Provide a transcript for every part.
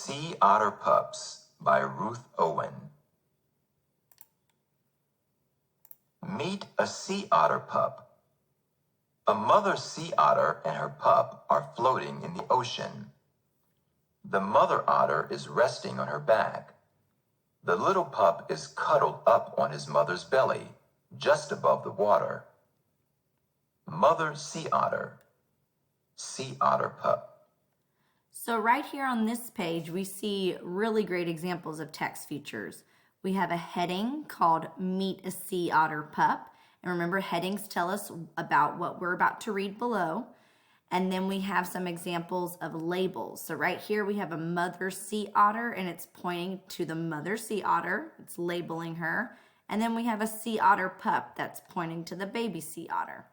Sea Otter Pups by Ruth Owen. Meet a sea otter pup. A mother sea otter and her pup are floating in the ocean. The mother otter is resting on her back. The little pup is cuddled up on his mother's belly, just above the water. Mother sea otter pup. So right here on this page, we see really great examples of text features. We have a heading called Meet a Sea Otter Pup. And remember, headings tell us about what we're about to read below. And then we have some examples of labels. So right here we have a mother sea otter and it's pointing to the mother sea otter. It's labeling her. And then we have a sea otter pup that's pointing to the baby sea otter.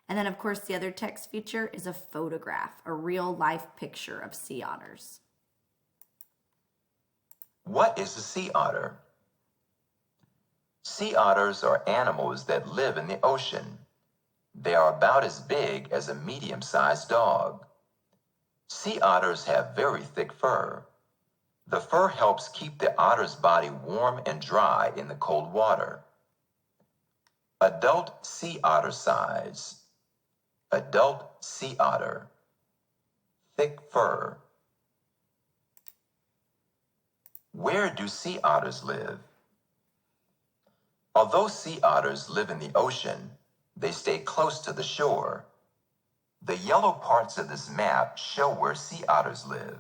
And then, of course, the other text feature is a photograph, a real-life picture of sea otters. What is a sea otter? Sea otters are animals that live in the ocean. They are about as big as a medium-sized dog. Sea otters have very thick fur. The fur helps keep the otter's body warm and dry in the cold water. Adult sea otter size. Adult sea otter. Thick fur. Where do sea otters live? Although sea otters live in the ocean, they stay close to the shore. The yellow parts of this map show where sea otters live.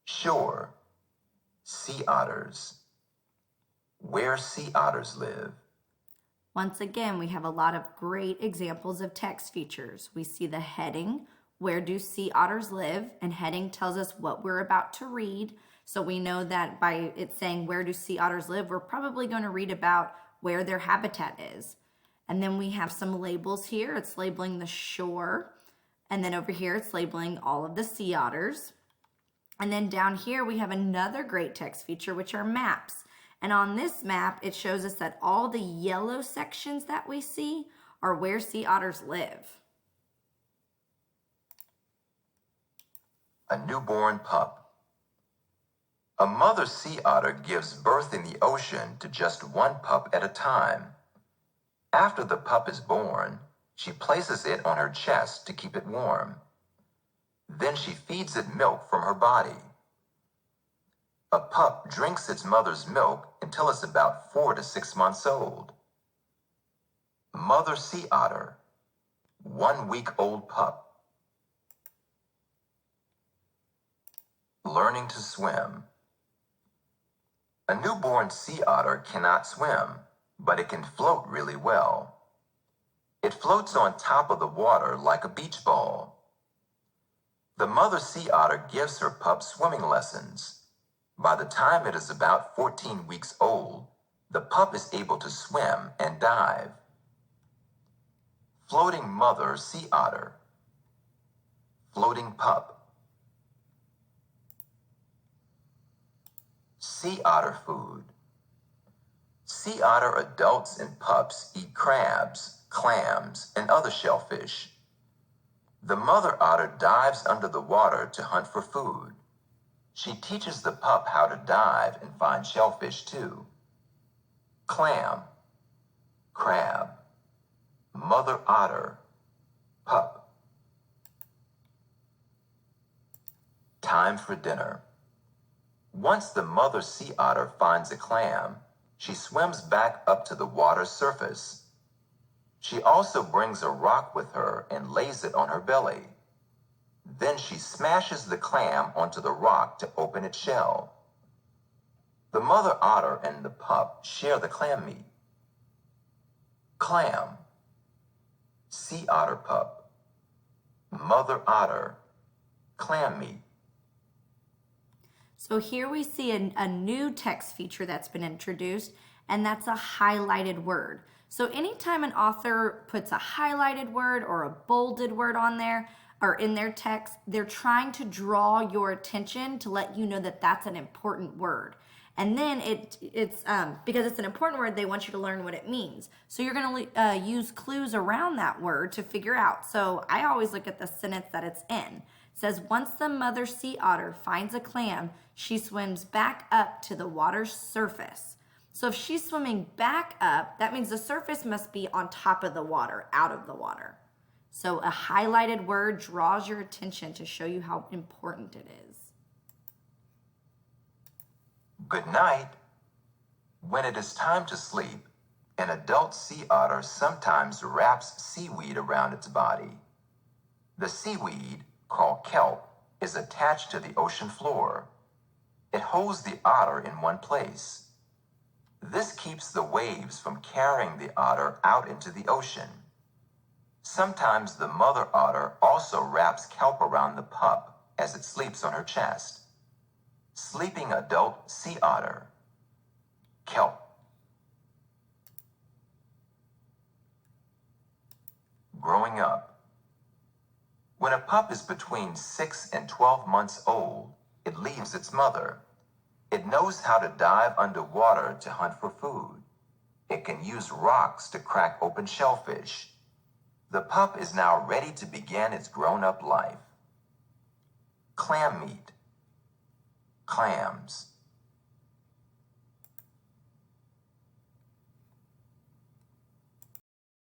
Shore. Sea otters. Where sea otters live. Once again, we have a lot of great examples of text features. We see the heading, where do sea otters live? And heading tells us what we're about to read. So we know that by it saying where do sea otters live, we're probably going to read about where their habitat is. And then we have some labels here. It's labeling the shore. And then over here, it's labeling all of the sea otters. And then down here, we have another great text feature, which are maps. And on this map, it shows us that all the yellow sections that we see are where sea otters live. A newborn pup. A mother sea otter gives birth in the ocean to just one pup at a time. After the pup is born, she places it on her chest to keep it warm. Then she feeds it milk from her body. A pup drinks its mother's milk until it's about 4 to 6 months old. Mother sea otter, 1-week-old pup. Learning to swim. A newborn sea otter cannot swim, but it can float really well. It floats on top of the water like a beach ball. The mother sea otter gives her pup swimming lessons. By the time it is about 14 weeks old, the pup is able to swim and dive. Floating mother sea otter. Floating pup. Sea otter food. Sea otter adults and pups eat crabs, clams, and other shellfish. The mother otter dives under the water to hunt for food. She teaches the pup how to dive and find shellfish too. Clam, crab, mother otter, pup. Time for dinner. Once the mother sea otter finds a clam, she swims back up to the water's surface. She also brings a rock with her and lays it on her belly. Then she smashes the clam onto the rock to open its shell. The mother otter and the pup share the clam meat. Clam, sea otter pup, mother otter, clam meat. So here we see a new text feature that's been introduced, and that's a highlighted word. So anytime an author puts a highlighted word or a bolded word on there, or in their text, they're trying to draw your attention to let you know that that's an important word. And then it's because it's an important word, they want you to learn what it means. So you're going to use clues around that word to figure out. So I always look at the sentence that it's in. It says once the mother sea otter finds a clam, she swims back up to the water's surface. So if she's swimming back up, that means the surface must be on top of the water, out of the water. So a highlighted word draws your attention to show you how important it is. Good night. When it is time to sleep, an adult sea otter sometimes wraps seaweed around its body. The seaweed, called kelp, is attached to the ocean floor. It holds the otter in one place. This keeps the waves from carrying the otter out into the ocean. Sometimes the mother otter also wraps kelp around the pup as it sleeps on her chest. Sleeping adult sea otter. Kelp. Growing up. When a pup is between 6 and 12 months old, it leaves its mother. It knows how to dive underwater to hunt for food. It can use rocks to crack open shellfish. The pup is now ready to begin its grown-up life. Clam meat. Clams.